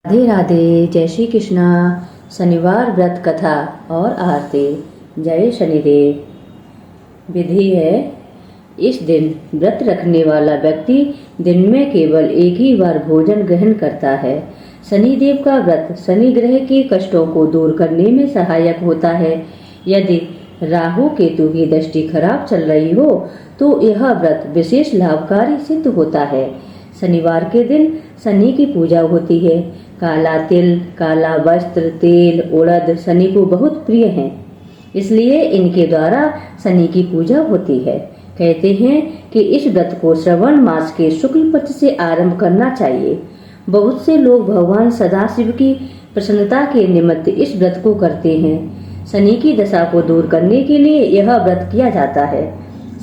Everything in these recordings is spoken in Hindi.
राधे राधे। जय श्री कृष्णा। शनिवार व्रत कथा और आरती। जय शनिदेव। विधि है, इस दिन व्रत रखने वाला व्यक्ति दिन में केवल एक ही बार भोजन ग्रहण करता है। शनिदेव का व्रत शनि ग्रह के कष्टों को दूर करने में सहायक होता है। यदि राहु केतु की दृष्टि खराब चल रही हो तो यह व्रत विशेष लाभकारी सिद्ध होता है। शनिवार के दिन शनि की पूजा होती है। काला तिल, काला वस्त्र, तेल, उड़द शनि को बहुत प्रिय हैं, इसलिए इनके द्वारा शनि की पूजा होती है। कहते हैं कि इस व्रत को श्रवण मास के शुक्ल पक्ष से आरंभ करना चाहिए। बहुत से लोग भगवान सदाशिव की प्रसन्नता के निमित्त इस व्रत को करते हैं। शनि की दशा को दूर करने के लिए यह व्रत किया जाता है।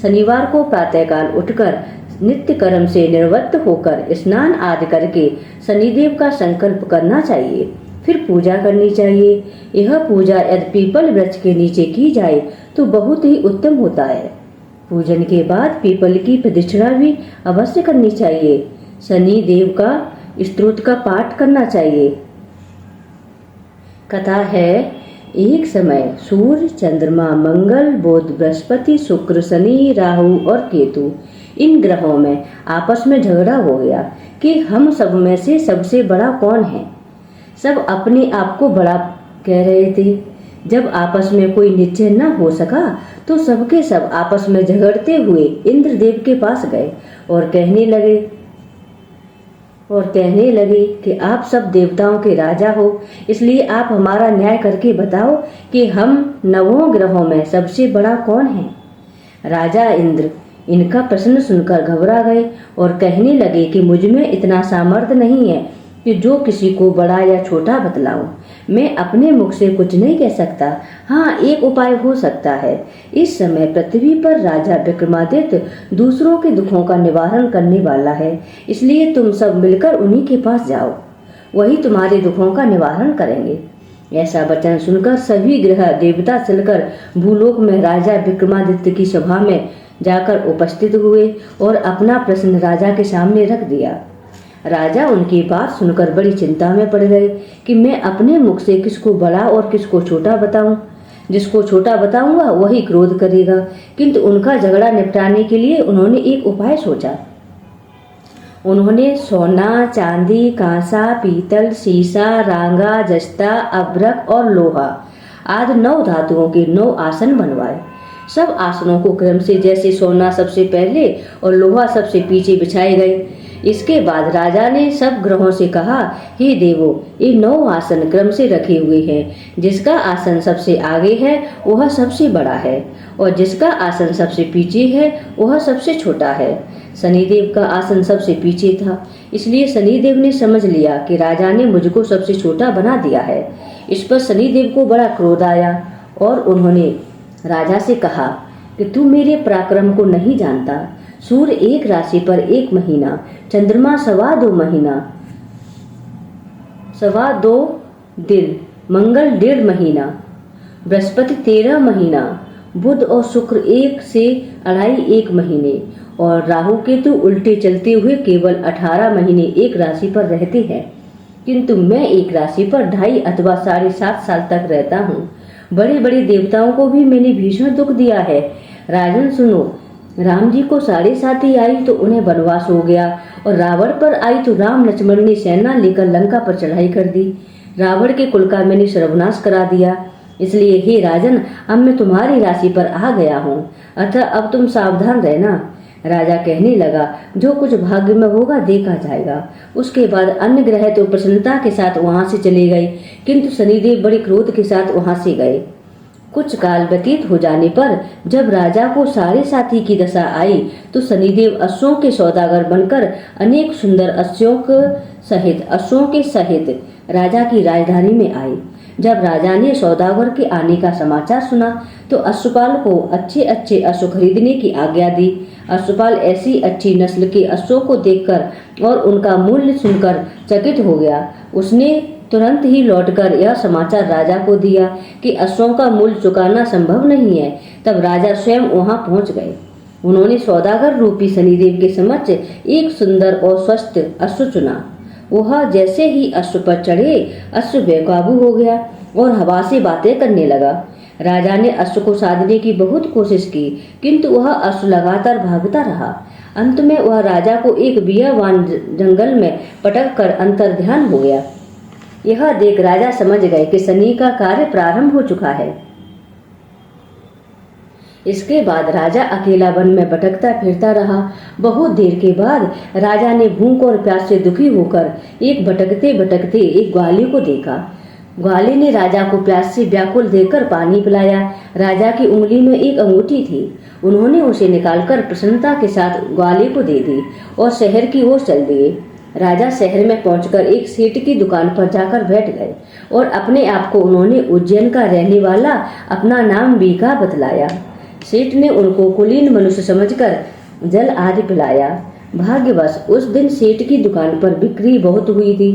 शनिवार को प्रातःकाल उठकर नित्य कर्म से निवृत्त होकर स्नान आदि करके शनिदेव का संकल्प करना चाहिए, फिर पूजा करनी चाहिए। यह पूजा यदि पीपल वृक्ष के नीचे की जाए तो बहुत ही उत्तम होता है। पूजन के बाद पीपल की प्रदक्षिणा भी अवश्य करनी चाहिए। शनि देव का स्तोत्र का पाठ करना चाहिए। कथा है, एक समय सूर्य, चंद्रमा, मंगल, बुध, बृहस्पति, शुक्र, शनि, राहु और केतु इन ग्रहों में आपस में झगड़ा हो गया कि हम सब में से सबसे बड़ा कौन है। सब अपने आप को बड़ा कह रहे थे। जब आपस में कोई निश्चय न हो सका तो सबके सब आपस में झगड़ते हुए इंद्रदेव के पास गए और कहने लगे कि आप सब देवताओं के राजा हो, इसलिए आप हमारा न्याय करके बताओ कि हम नवों ग्रहों में सबसे बड़ा कौन है। राजा इंद्र इनका प्रश्न सुनकर घबरा गए और कहने लगे कि मुझ में इतना सामर्थ्य नहीं है कि जो किसी को बड़ा या छोटा बतलाऊं। मैं अपने मुख से कुछ नहीं कह सकता। हाँ, एक उपाय हो सकता है। इस समय पृथ्वी पर राजा विक्रमादित्य दूसरों के दुखों का निवारण करने वाला है, इसलिए तुम सब मिलकर उन्हीं के पास जाओ, वही तुम्हारे दुखों का निवारण करेंगे। ऐसा वचन सुनकर सभी ग्रह देवता चलकर भूलोक में राजा विक्रमादित्य की सभा में जाकर उपस्थित हुए और अपना प्रश्न राजा के सामने रख दिया। राजा उनकी बात सुनकर बड़ी चिंता में पड़ गए कि मैं अपने मुख से किसको बड़ा और किसको छोटा बताऊं। जिसको छोटा बताऊंगा वही क्रोध करेगा, किंतु उनका झगड़ा निपटाने के लिए उन्होंने एक उपाय सोचा। उन्होंने सोना, चांदी, कांसा, पीतल, सीसा, रांगा, जस्ता, अभ्रक और लोहा आदि 9 धातुओं के 9 आसन बनवाए। सब आसनों को क्रम से, जैसे सोना सबसे पहले और लोहा सबसे पीछे बिछाए गए। इसके बाद राजा ने सब ग्रहों से कहा, हे देवों, ये 9 आसन क्रम से रखे हुए हैं। जिसका आसन सबसे आगे है वह सबसे बड़ा है और जिसका आसन सबसे पीछे है वह सबसे छोटा है। शनिदेव का आसन सबसे पीछे था, इसलिए शनिदेव ने समझ लिया कि राजा ने मुझको सबसे छोटा बना दिया है। इस पर शनिदेव को बड़ा क्रोध आया और उन्होंने राजा से कहा कि तू मेरे पराक्रम को नहीं जानता। सूर्य एक राशि पर 1 महीना, चंद्रमा 2.25 महीना, 2.25 दिन, मंगल 1.5 महीना, बृहस्पति 13 महीना, बुध और शुक्र 1 से 2.5 महीने और राहु केतु उल्टे चलते हुए केवल 18 महीने एक राशि पर रहते हैं, किंतु मैं एक राशि पर 2.5 अथवा 7.5 साल तक रहता हूँ। बड़े बड़े देवताओं को भी मैंने भीषण दुख दिया है। राजन सुनो, राम जी को 7.5 आई तो उन्हें वनवास हो गया और रावण पर आई तो राम लक्ष्मण ने सेना लेकर लंका पर चढ़ाई कर दी। रावण के कुल का मैंने सर्वनाश करा दिया। इसलिए हे राजन, अब मैं तुम्हारी राशि पर आ गया हूँ, अतः अब तुम सावधान रहना। राजा कहने लगा, जो कुछ भाग्य में होगा देखा जाएगा। उसके बाद अन्य ग्रह तो प्रसन्नता के साथ वहां से चले गए, किंतु शनिदेव बड़े क्रोध के साथ वहां से गए। कुछ काल व्यतीत हो जाने पर जब राजा को 7.5 की दशा आई तो शनिदेव अश्वों के सौदागर बनकर अनेक सुंदर अश्वों के सहित राजा की राजधानी में आए। जब राजा ने सौदागर के आने का समाचार सुना तो अश्वपाल को अच्छे अच्छे अश्व खरीदने की आज्ञा दी। अश्वपाल ऐसी अच्छी नस्ल के अश्वों को देखकर और उनका मूल्य सुनकर चकित हो गया। उसने तुरंत ही लौटकर यह समाचार राजा को दिया कि अश्वों का मूल्य चुकाना संभव नहीं है। तब राजा स्वयं वहां पहुंच गए। उन्होंने सौदागर रूपी शनिदेव के समक्ष एक सुंदर और स्वस्थ अश्व चुना वह जैसे ही अश्व पर चढ़े, अश्व बेकाबू हो गया और हवा से बातें करने लगा। राजा ने अश्व को साधने की बहुत कोशिश की, किंतु वह अश्व लगातार भागता रहा। अंत में वह राजा को एक बियावान जंगल में पटक कर अंतर्ध्यान हो गया। यह देख राजा समझ गए कि शनि का कार्य प्रारंभ हो चुका है। इसके बाद राजा अकेला वन में भटकता फिरता रहा। बहुत देर के बाद राजा ने भूख और प्यास से दुखी होकर एक भटकते भटकते एक ग्वाली को देखा। ग्वाली ने राजा को प्यास से व्याकुल देखकर पानी पिलाया। राजा की उंगली में एक अंगूठी थी। उन्होंने उसे निकालकर प्रसन्नता के साथ ग्वाली को दे दी और शहर की ओर चल दिए। राजा शहर में पहुंचकर एक सेठ की दुकान पर जाकर बैठ गए और अपने आप को उन्होंने उज्जैन का रहने वाला अपना नाम बीका बतलाया। सेठ ने उनको कुलीन मनुष्य समझकर जल आदि पिलाया। भाग्यवश उस दिन सेठ की दुकान पर बिक्री बहुत हुई थी।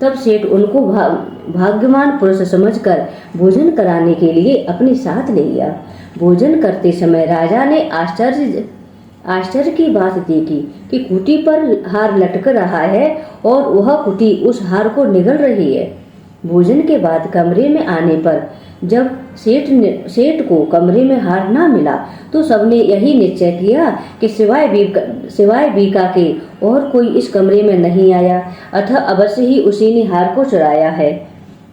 तब सेठ उनको भाग्यवान पुरुष समझकर भोजन कराने के लिए अपने साथ ले गया। भोजन करते समय राजा ने आश्चर्य की बात देखी कि कुटी पर हार लटक रहा है और वह कुटी उस हार को निगल रही है। भोजन के बाद कमरे में आने पर जब सेठ को कमरे में हार ना मिला तो सबने यही निश्चय किया कि सिवाय बीका के और कोई इस कमरे में नहीं आया, अतः अवश्य ही उसी ने हार को चुराया है।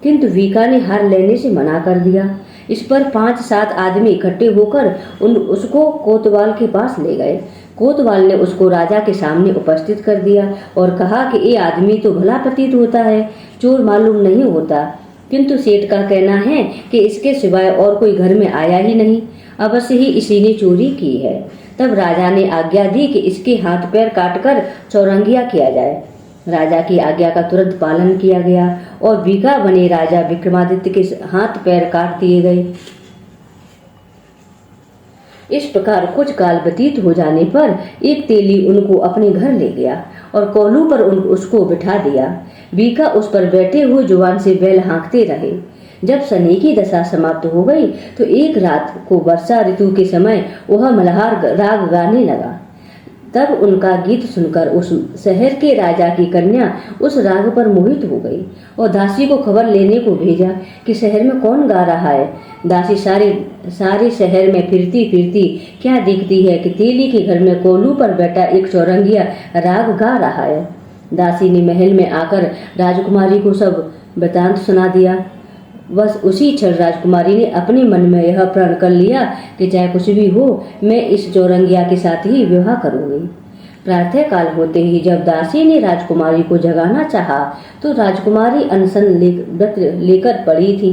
किंतु बीका ने हार लेने से मना कर दिया। इस पर 5-7 आदमी इकट्ठे होकर उसको कोतवाल के पास ले गए। कोतवाल ने उसको राजा के सामने उपस्थित कर दिया और कहा कि ये आदमी तो भला प्रतीत होता है, चोर मालूम नहीं होता, किंतु सेठ का कहना है कि इसके सिवाय और कोई घर में आया ही नहीं, अवश्य ही इसी ने चोरी की है। तब राजा ने आज्ञा दी कि इसके हाथ पैर काटकर चौरंगिया किया जाए। राजा की आज्ञा का तुरंत पालन किया गया और बीका बने राजा विक्रमादित्य के हाथ पैर काट दिए गए। इस प्रकार कुछ काल व्यतीत हो जाने पर एक तेली उनको अपने घर ले गया और कोल्हू पर उसको बिठा दिया। बीका उस पर बैठे हुए जुबान से बैल हाँकते रहे। जब शनि की दशा समाप्त हो गई तो एक रात को वर्षा ऋतु के समय वह मल्हार राग गाने लगा। तब उनका गीत सुनकर उस शहर के राजा की कन्या उस राग पर मोहित हो गई और दासी को खबर लेने को भेजा कि शहर में कौन गा रहा है। दासी सारे शहर में फिरती फिरती क्या देखती है कि तेली के घर में कोल्हू पर बैठा एक चौरंगिया राग गा रहा है। दासी ने महल में आकर राजकुमारी को सब वृतांत सुना दिया। बस उसी क्षण राजकुमारी ने अपने मन में यह प्रण कर लिया कि चाहे कुछ भी हो, मैं इस चौरंगिया के साथ ही विवाह करूंगी। प्रातः काल होते ही जब दासी ने राजकुमारी को जगाना चाहा तो राजकुमारी अनशन लेकर पड़ी थी।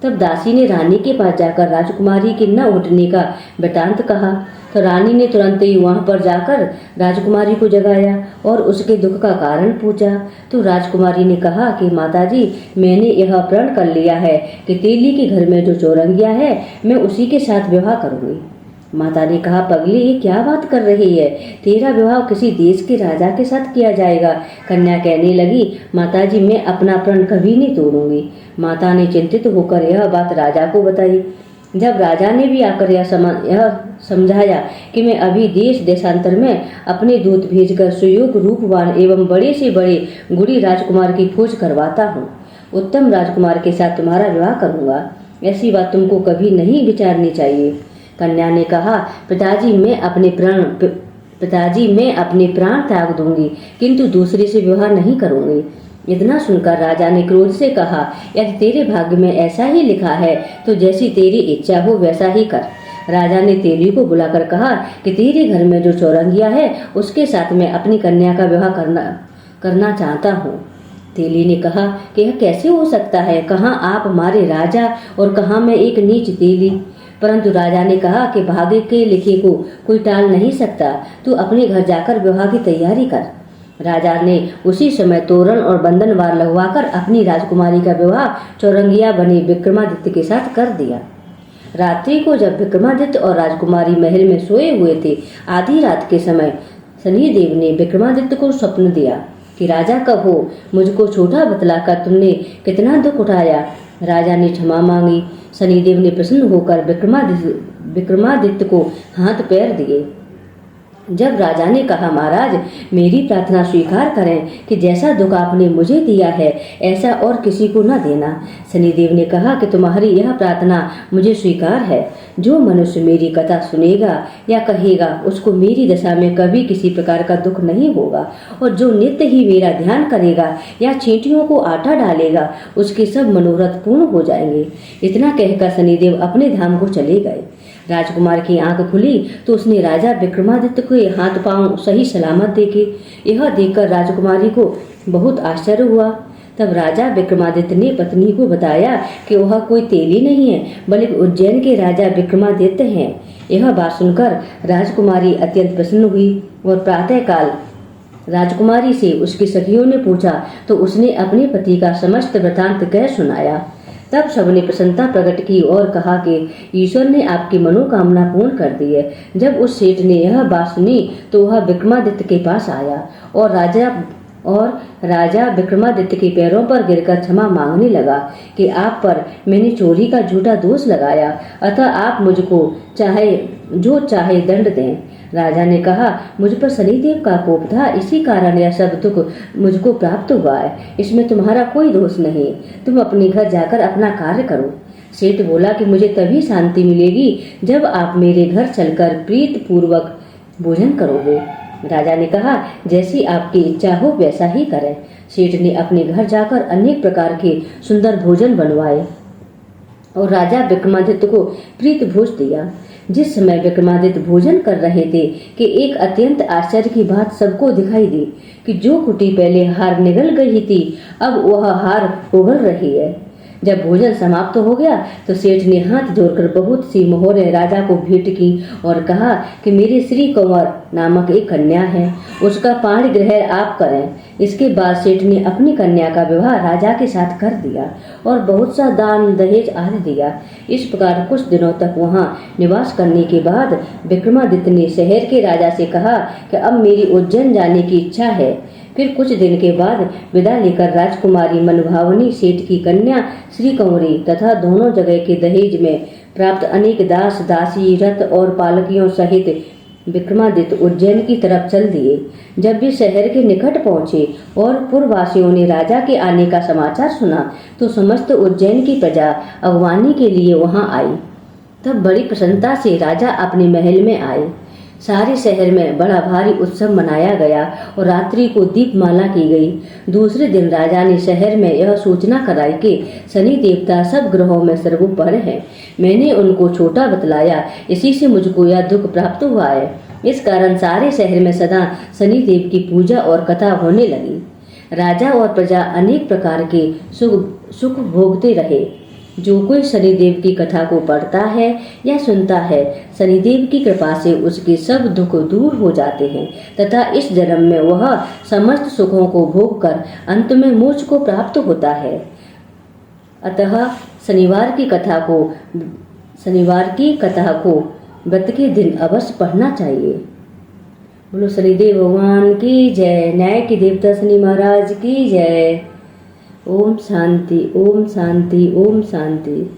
तब दासी ने रानी के पास जाकर राजकुमारी के न उठने का वृतांत कहा तो रानी ने तुरंत ही वहां पर जाकर राजकुमारी को जगाया और उसके दुख का कारण पूछा। तो राजकुमारी ने कहा कि माताजी, मैंने यह प्रण कर लिया है कि तेली के घर में जो चौरंगिया है मैं उसी के साथ विवाह करूंगी। माता ने कहा, पगली ये क्या बात कर रही है, तेरा विवाह किसी देश के राजा के साथ किया जाएगा। कन्या कहने लगी, माताजी मैं अपना प्रण कभी नहीं तोड़ूंगी। माता ने चिंतित होकर यह बात राजा को बताई। जब राजा ने भी आकर यह समझाया कि मैं अभी देश देशांतर में अपने दूत भेजकर सुयोग रूपवान एवं बड़े से बड़े गुड़ी राजकुमार की खोज करवाता हूँ, उत्तम राजकुमार के साथ तुम्हारा विवाह करूंगा, ऐसी बात तुमको कभी नहीं विचारनी चाहिए। कन्या ने कहा, पिताजी मैं अपने प्राण त्याग दूंगी, किंतु दूसरे से विवाह नहीं करूंगी। इतना सुनकर राजा ने क्रोध से कहा, यदि तेरे भाग्य में ऐसा ही लिखा है तो जैसी तेरी इच्छा हो वैसा ही कर। राजा ने तेली को बुलाकर कहा कि तेरे घर में जो चौरंगिया है उसके साथ मैं अपनी कन्या का विवाह करना चाहता हूँ। तेली ने कहा कि यह कैसे हो सकता है, कहाँ आप हमारे राजा और कहाँ मैं एक नीच तेली। परंतु राजा ने कहा कि भाग्य के लिखे को कोई टाल नहीं सकता, तू अपने घर जाकर विवाह की तैयारी कर। राजा ने उसी समय तोरण और बंधनवार लगवाकर अपनी राजकुमारी का विवाह चौरंगिया बने विक्रमादित्य के साथ कर दिया। रात्रि को जब विक्रमादित्य और राजकुमारी महल में सोए हुए थे, आधी रात के समय शनिदेव ने विक्रमादित्य को स्वप्न दिया कि राजा कब हो, मुझको छोटा बतलाकर तुमने कितना दुख उठाया। राजा ने क्षमा मांगी। शनिदेव ने प्रसन्न होकर विक्रमादित्य को हाथ पैर दिए। जब राजा ने कहा, महाराज मेरी प्रार्थना स्वीकार करें कि जैसा दुख आपने मुझे दिया है ऐसा और किसी को न देना। शनिदेव ने कहा कि तुम्हारी यह प्रार्थना मुझे स्वीकार है। जो मनुष्य मेरी कथा सुनेगा या कहेगा उसको मेरी दशा में कभी किसी प्रकार का दुख नहीं होगा, और जो नित्य ही मेरा ध्यान करेगा या चींटियों को आटा डालेगा उसके सब मनोरथ पूर्ण हो जाएंगे। इतना कहकर शनिदेव अपने धाम को चले गए। राजकुमार की आंख खुली तो उसने राजा विक्रमादित्य के हाथ पांव सही सलामत देखे। यह देखकर राजकुमारी को बहुत आश्चर्य हुआ। तब राजा विक्रमादित्य ने पत्नी को बताया कि वह कोई तेली नहीं है बल्कि उज्जैन के राजा विक्रमादित्य हैं। यह बात सुनकर राजकुमारी अत्यंत प्रसन्न हुई और प्रातःकाल राजकुमारी से उसकी सखियों ने पूछा तो उसने अपने पति का समस्त वृतांत कह सुनाया। तब सबने प्रसन्नता प्रकट की और कहा कि ईश्वर ने आपकी मनोकामना पूर्ण कर दी है। जब उस सेठ ने यह बात सुनी तो वह विक्रमादित्य के पास आया और राजा विक्रमादित्य के पैरों पर गिरकर क्षमा मांगने लगा कि आप पर मैंने चोरी का झूठा दोष लगाया, अतः आप मुझको जो चाहे दंड दें। राजा ने कहा, मुझ पर शनिदेव का कोप था, इसी कारण यह सब दुख मुझको प्राप्त हुआ है। इसमें तुम्हारा कोई दोष नहीं। तुम अपने घर जाकर अपना कार्य करो। सेठ बोला कि मुझे तभी शांति मिलेगी जब आप मेरे घर चलकर प्रीत पूर्वक भोजन करोगे। राजा ने कहा, जैसी आपकी इच्छा हो वैसा ही करें। सेठ ने अपने घर जाकर अनेक प्रकार के सुंदर भोजन बनवाए और राजा विक्रमादित्य को प्रीत भोज दिया। जिस समय विक्रमादित्य भोजन कर रहे थे कि एक अत्यंत आश्चर्य की बात सबको दिखाई दी कि जो कुटी पहले हार निगल गई थी अब वह हार उगल रही है। जब भोजन समाप्त हो गया तो सेठ ने हाथ जोड़कर बहुत सी मोहरें राजा को भेंट की और कहा कि मेरे श्री कंवर नामक एक कन्या है, उसका पाणी ग्रहण आप करें। इसके बाद सेठ ने अपनी कन्या का विवाह राजा के साथ कर दिया और बहुत सा दान दहेज आदि दिया। इस प्रकार कुछ दिनों तक वहां निवास करने के बाद विक्रमादित्य ने शहर के राजा से कहा कि अब मेरी उज्जैन जाने की इच्छा है। फिर कुछ दिन के बाद विदा लेकर राजकुमारी मनभावनी सेठ की कन्या श्री कंवरी तथा दोनों जगह के दहेज में प्राप्त अनेक दास दासी रथ और पालकियों सहित विक्रमादित्य उज्जैन की तरफ चल दिए। जब वे शहर के निकट पहुंचे और पुरवासियों ने राजा के आने का समाचार सुना तो समस्त उज्जैन की प्रजा अगवानी के लिए वहां आई। तब बड़ी प्रसन्नता से राजा अपने महल में आए। सारे शहर में बड़ा भारी उत्सव मनाया गया और रात्रि को दीपमाला की गई। दूसरे दिन राजा ने शहर में यह सूचना कराई कि शनि देवता सब ग्रहों में सर्वोपरि है। मैंने उनको छोटा बतलाया, इसी से मुझको यह दुख प्राप्त हुआ है। इस कारण सारे शहर में सदा शनि देव की पूजा और कथा होने लगी। राजा और प्रजा अनेक प्रकार के सुख भोगते रहे। जो कोई शनिदेव की कथा को पढ़ता है या सुनता है, शनिदेव की कृपा से उसके सब दुख दूर हो जाते हैं तथा इस जन्म में वह समस्त सुखों को भोग कर अंत में मोक्ष को प्राप्त होता है। अतः शनिवार की कथा को व्रत के दिन अवश्य पढ़ना चाहिए। बोलो शनिदेव भगवान की जय। न्याय के देवता शनि महाराज की जय। ओम शांति, ओम शांति, ओम शांति।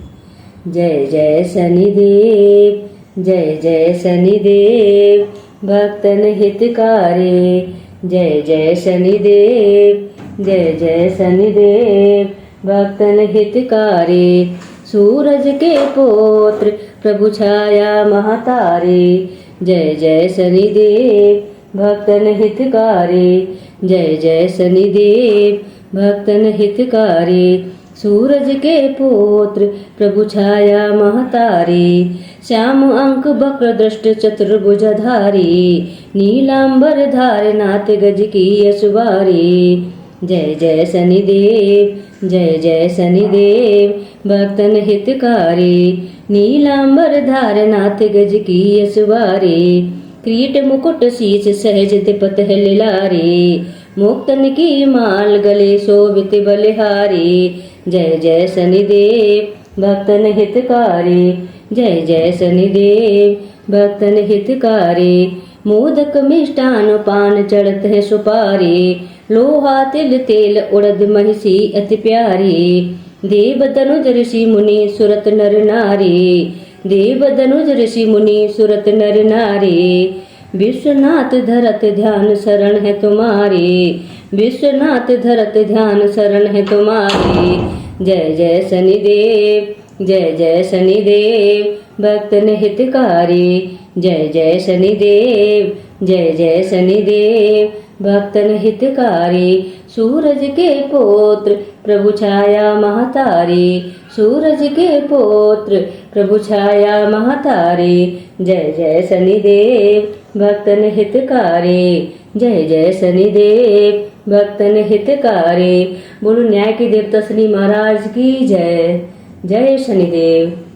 जय जय शनिदेव, जय जय शनिदेव, भक्तन हितकारी। जय जय शनिदेव, जय जय शनिदेव, भक्तन हितकारी। सूरज के पुत्र प्रभु छाया महतारी। जय जय शनिदेव, भक्तन हितकारी। जय जय शनिदेव, भक्तन हितकारी। सूरज के पुत्र प्रभु छाया महतारी। श्याम अंक वक्र दृष्ट चतुर्भुजधारी। नीलांबर धार नाथ गज की यशवारी। जय जय शनिदेव, जय जय शनिदेव, भक्तन हितकारी। नीलांबर धार नाथ गज की यशवारी। क्रीट मुकुट शीश सहज तिपत लिलारी। मुक्तन की माल गले शोभित बलिहारी। जय जय शनिदेव, भक्तन हितकारी। जय जय शनिदेव, भक्तन हितकारी। मोदक मिष्टान पान चढ़त है सुपारी। लोहा तिल तेल उड़द महिषी अति प्यारी। देव तनुज ऋषि मुनि सुरत नर नारी। देव तनुज ऋषि मुनि सुरत नर नारी। विश्वनाथ धरत ध्यान शरण है तुम्हारी, विश्वनाथ धरत ध्यान शरण है तुम्हारी। जय जय शनिदेव, जय जय शनिदेव, भक्तन हितकारी। जय जय शनिदेव, जय जय शनिदेव, भक्तन हितकारी। सूरज के पुत्र प्रभु छाया महतारी, सूरज के पुत्र प्रभु छाया महतारी। जय जय शनिदेव, भक्तन हितकारी। जय जय शनिदेव, भक्तन हितकारी। बोलो न्याय के देवता शनि महाराज की जय। जय शनिदेव।